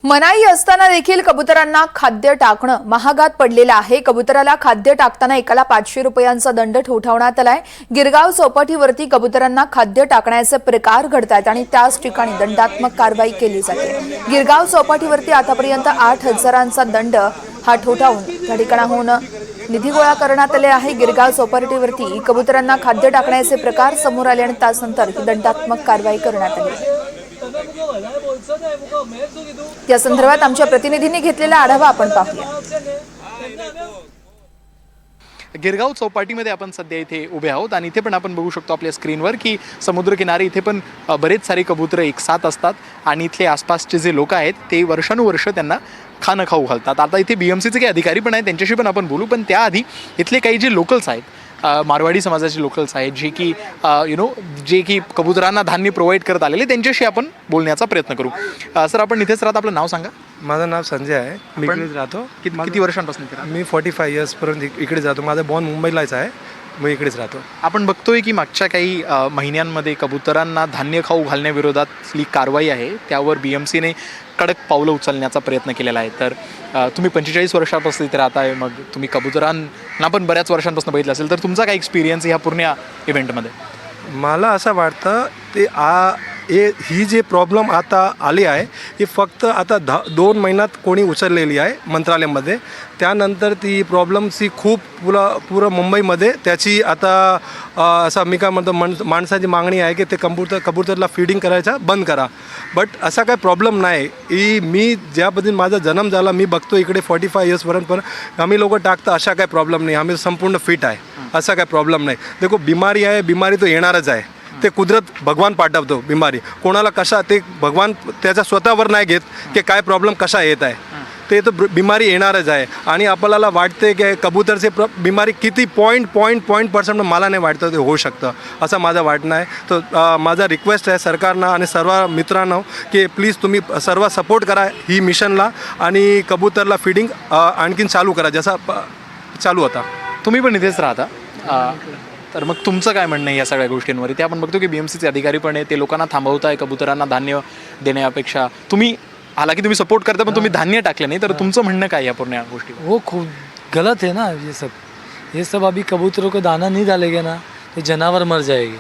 मनाई असताना देखील कबुतरांना खाद्य टाकणं महागात पडलेलं आहे। कबुतराला खाद्य टाकताना एकाला 500 रुपयांचा दंड ठोठावण्यात आलाय। गिरगाव चौपाटीवरती कबुतरांना खाद्य टाकण्याचे प्रकार घडतात आणि त्याच ठिकाणी दंडात्मक कारवाई केली जाते। गिरगाव चौपाटीवरती आतापर्यंत 8,000चा दंड हा ठोठावून त्या ठिकाणाहून निधी गोळा करण्यात आले आहे। गिरगाव चौपाटीवरती कबुतरांना खाद्य टाकण्याचे प्रकार समोर आले आणि त्यानंतर ही दंडात्मक कारवाई करण्यात आली। या संदर्भात आमच्या प्रतिनिधींनी घेतलेला आढावा आपण पाहूया। गिरगाव चौपाटीमध्ये आपण सध्या इथे उभे आहोत आणि इथे पण आपण बघू शकतो आपल्या स्क्रीनवर की समुद्रकिनारे इथे पण बरेच सारे कबूतर एक साथ असतात आणि इथले आसपासचे जे लोक आहेत ते वर्षानुवर्ष त्यांना खाणं खाऊ घालतात। आता इथे बीएमसीचे काही अधिकारी पण आहेत, त्यांच्याशी पण आपण बोलू, पण त्याआधी इथले काही जे लोकल्स आहेत, मारवाडी समाजाचे लोकल्स आहेत जे की जे की कबुतरांना धान्य प्रोव्हाइड करत आलेले, त्यांच्याशी आपण बोलण्याचा प्रयत्न करू। सर, आपण इथेच राहत, आपलं नाव सांगा। माझं नाव संजय आहे, मी इकडेच राहतो। किती वर्षांपासून मी 45 इयर्सपर्यंत इकडे जातो। माझं बॉर्न मुंबईलाच आहे, मी इकडेच राहतो। आपण बघतोय की मागच्या काही महिन्यांमध्ये कबुतरांना धान्य खाऊ घालण्याविरोधातली कारवाई आहे, त्यावर बीएमसीने कडक पावलं उचलण्याचा प्रयत्न केलेला आहे। तर तुम्ही 45 वर्षापासून इथे राहताय, मग तुम्ही कबुतरांना पण बऱ्याच वर्षांपासून बघितलं असेल, तर तुमचा काय एक्सपिरियन्स ह्या पूर्ण इव्हेंटमध्ये? मला असं वाटतं ते ही जे प्रॉब्लेम आता आली आहे ही फक्त आता 2 महिन्यात कोणी उचललेली आहे मंत्रालयामध्ये। त्यानंतर ती प्रॉब्लेम्स ही खूप पुरं मुंबईमध्ये त्याची आता असं मी काय म्हणतो माणसाची मागणी आहे की ते कबूतरला फीडिंग करायचा बंद करा। बट असा काय प्रॉब्लेम नाही। मी ज्यापद्धतीने माझा जन्म झाला मी बघतो इकडे 45 इयर्सपर्यंत पण आम्ही लोक टाकतं, असा काय प्रॉब्लेम नाही। आम्ही संपूर्ण फिट आहे, असा काय प्रॉब्लेम नाही। देखो बिमारी आहे, बिमारी तो येणारच आहे, ते कुदरत भगवान पाठवतो बिमारी कोणाला कशा, ते भगवान त्याचा स्वतःवर नाही घेत की काय प्रॉब्लेम कसा येत आहे, ते तर बिमारी येणारच आहे। आणि आपल्याला वाटते की कबूतरचे बिमारी किती पॉईंट मला नाही वाटतं ते होऊ शकतं, असं माझं वाटणं आहे। तर माझा रिक्वेस्ट आहे सरकारना आणि सर्व मित्रांनो की प्लीज तुम्ही सर्व सपोर्ट करा ही मिशनला आणि कबूतरला फीडिंग आणखीन चालू करा जसा चालू होता। तुम्ही पण इथेच राहता, तर मग तुमचं काय म्हणणं आहे या सगळ्या गोष्टींवर? ते आपण बघतो की बीएमसीचे अधिकारी पण आहे, ते लोकांना थांबवताय कबुतरांना धान्य देण्यापेक्षा। तुम्ही हालांकि तुम्ही सपोर्ट करता, पण तुम्ही धान्य टाकले नाही, तर तुमचं म्हणणं काय या पूर्ण गोष्टी? वो खूब गलत है ना ये सब अभी कबूतरों को दाना नहीं डालेंगे ना तो जानवर मर जाएंगे,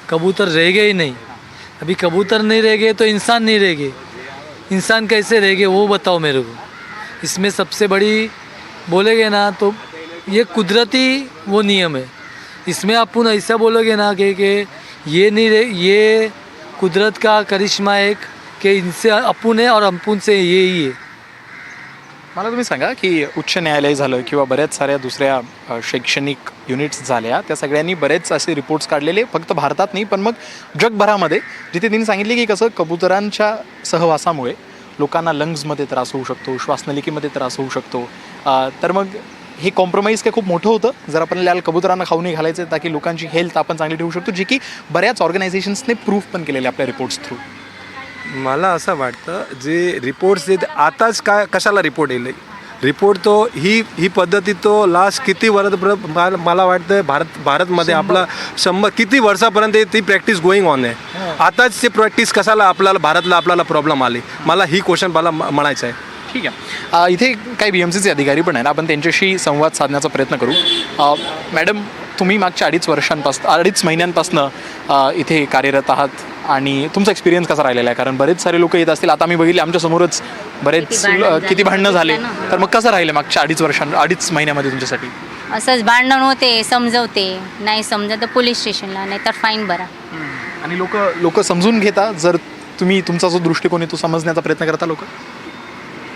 कबूतर रह गए ही नहीं। अभी कबूतर नहीं रह गए तो इंसान नहीं रह गए, इंसान कैसे रह गए वो बताओ मेरे को। इसमें सबसे बड़ी बोलेगे ना तो ये कुदरती वो नियम है। इसमें अपन ऐसा बोलोगे ना कि ये नहीं रहे, ये कुदरत का करिश्मा है कि इनसे अपन है और अपन से ये ही है। मला तुम्ही सांगा की उच्च न्यायालय झालं किंवा बऱ्याच साऱ्या दुसऱ्या शैक्षणिक युनिट्स झाल्या, त्या सगळ्यांनी बरेच असे रिपोर्ट्स काढलेले, फक्त भारतात नाही पण मग जगभरामध्ये, जिथे त्यांनी सांगितले की कसं कबुतरांच्या सहवासामुळे लोकांना लंग्समध्ये त्रास होऊ शकतो, श्वासनलिकेमध्ये त्रास होऊ शकतो। तर मग हे कॉम्प्रोमाइज काय खूप मोठं होतं जर आपल्याला कबुतरांना खाऊ नाही घालायचं, ताकी लोकांची हेल्थ आपण चांगली ठेवू शकतो, जे की बऱ्याच ऑर्गनायझेशन्सने प्रूफ पण केलेले आपल्या रिपोर्ट्स थ्रू। मला असं वाटतं जे रिपोर्ट्स देत आताच काय कशाला रिपोर्ट येईल, रिपोर्ट तो ही पद्धती तो लास्ट किती वर्ष मला वाटतं भारतमध्ये आपला 100 किती वर्षापर्यंत ती प्रॅक्टिस गोईंग ऑन आहे। आताच ते प्रॅक्टिस कशाला आपल्याला प्रॉब्लेम आली, मला ही क्वेश्चन मला म्हणायचं आहे। ठीक आहे, इथे काही बीएमसीचे अधिकारी पण आहेत, आपण त्यांच्याशी संवाद साधण्याचा प्रयत्न करू। मॅडम, तुम्ही मागच्या 2.5 महिन्यांपासून इथे कार्यरत आहात आणि तुमचा एक्सपिरियन्स कसा राहिलेला आहे? कारण बरेच सारे लोक येत असतील, आता मी बघितले आमच्या समोरच बरेच किती भांडणं झाले, तर मग कसं राहिलं मागच्या 2.5 महिन्यामध्ये तुमच्यासाठी? असंच भांडण होते, समजवते, नाही समजत तर पोलीस स्टेशनला, नाही तर फाईन भरा। आणि लोक समजून घेता, जर तुम्ही तुमचा जो दृष्टिकोन आहे तो समजण्याचा प्रयत्न करता लोक?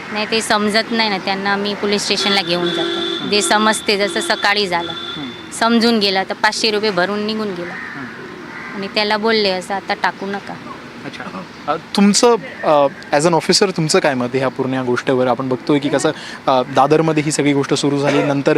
नाही, ते समजत नाही ना, त्यांना मी पोलीस स्टेशनला घेऊन जातो। जे समजते, जसं सकाळी झालं समजून गेला तर 500 रुपये भरून निघून गेला आणि त्याला बोलले असं आता टाकू नका। अच्छा, तुमचं ॲज अन ऑफिसर तुमचं काय मत ह्या पूर्ण गोष्टीवर? आपण बघतोय की कसं दादरमध्ये ही सगळी गोष्ट सुरू झाली, नंतर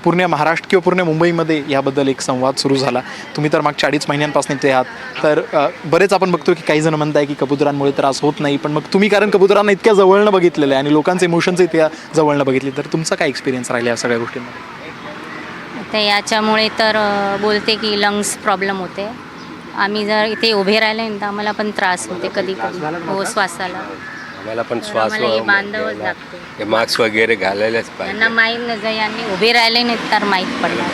पूर्ण महाराष्ट्र किंवा पूर्ण मुंबईमध्ये याबद्दल एक संवाद सुरू झाला। तुम्ही तर मागच्या 2.5 महिन्यांपासून ते आहात, तर बरेच आपण बघतो की काही जण म्हणताय की कबुतरांमुळे त्रास होत नाही, पण मग तुम्ही कारण कबुतरांना इतक्या जवळनं बघितलेलं आहे आणि लोकांचे इमोशन्स इतक्या जवळनं बघितले, तर तुमचा काय एक्सपिरियन्स राहिला या सगळ्या गोष्टींमध्ये? तर याच्यामुळे तर बोलते की लंग्स प्रॉब्लेम होते, आम्ही जर इथे उभे राहिले तर आम्हाला पण त्रास होते कधी कधी, हो, श्वासाला। आम्हाला पण श्वास आम्हाला हे बांधावंच लागतं. हे मास्क वगैरे घालायलाच त्यांना पाहिजे. माहीत नाही यांनी उभे राहिले नाहीत तर माहीत पडणार.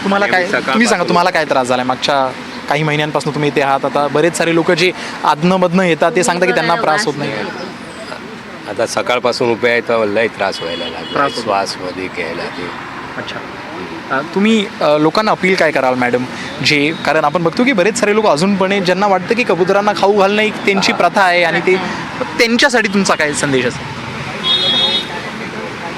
तुम्हाला काय, तुम्ही सांगा तुम्हाला काय त्रास झाला मागच्या काही महिन्यांपासून तुम्ही इथे आहात? आता बरेच सारे लोक जे आदनमधनं येतात ते सांगतात की त्यांना त्रास होत नाही. आता सकाळपासून उभे आहे तर लय त्रास व्हायला त्रास लागला, होतो. श्वासमध्ये घ्यायला ते. अच्छा, तुम्ही लोकांना अपील काय कराल मॅडम, जे कारण आपण बघतो की बरेच सारे लोक अजूनपणे ज्यांना वाटतं की कबुतरांना खाऊ घालणं एक त्यांची प्रथा आहे आणि ते त्यांच्यासाठी तुमचा काय संदेश असेल?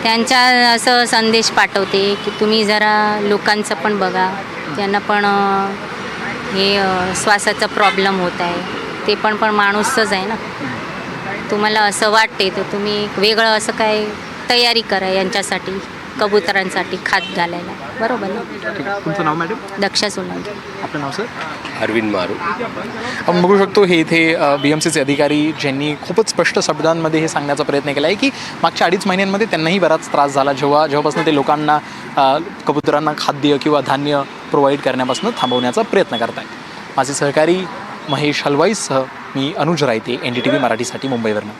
त्यांच्या असं संदेश पाठवते की तुम्ही जरा लोकांचं पण बघा, त्यांना पण हे श्वासाचा प्रॉब्लेम होत आहे, ते पण माणूसच आहे ना. तुम्हाला असं वाटते तर तुम्ही वेगळं असं काय तयारी करा यांच्यासाठी, कबुतरांसाठी खात घालायला. बरोबर ना? तुमचं नाव मॅडम? दक्षा सोलंकी. आपलं नाव सर? अरविंद मारू. आपण बघू शकतो हे इथे BMCचे अधिकारी ज्यांनी खूपच स्पष्ट शब्दांमध्ये हे सांगण्याचा प्रयत्न केला आहे की मागच्या 2.5 महिन्यांमध्ये त्यांनाही बराच त्रास झाला जेव्हापासून ते लोकांना कबुतरांना खाद्य किंवा धान्य प्रोव्हाइड करण्यापासून थांबवण्याचा प्रयत्न करत आहेत. माझे सहकारी महेश हलवाईसह मी अनुज रायते, NDTV मराठीसाठी मुंबईवरनं.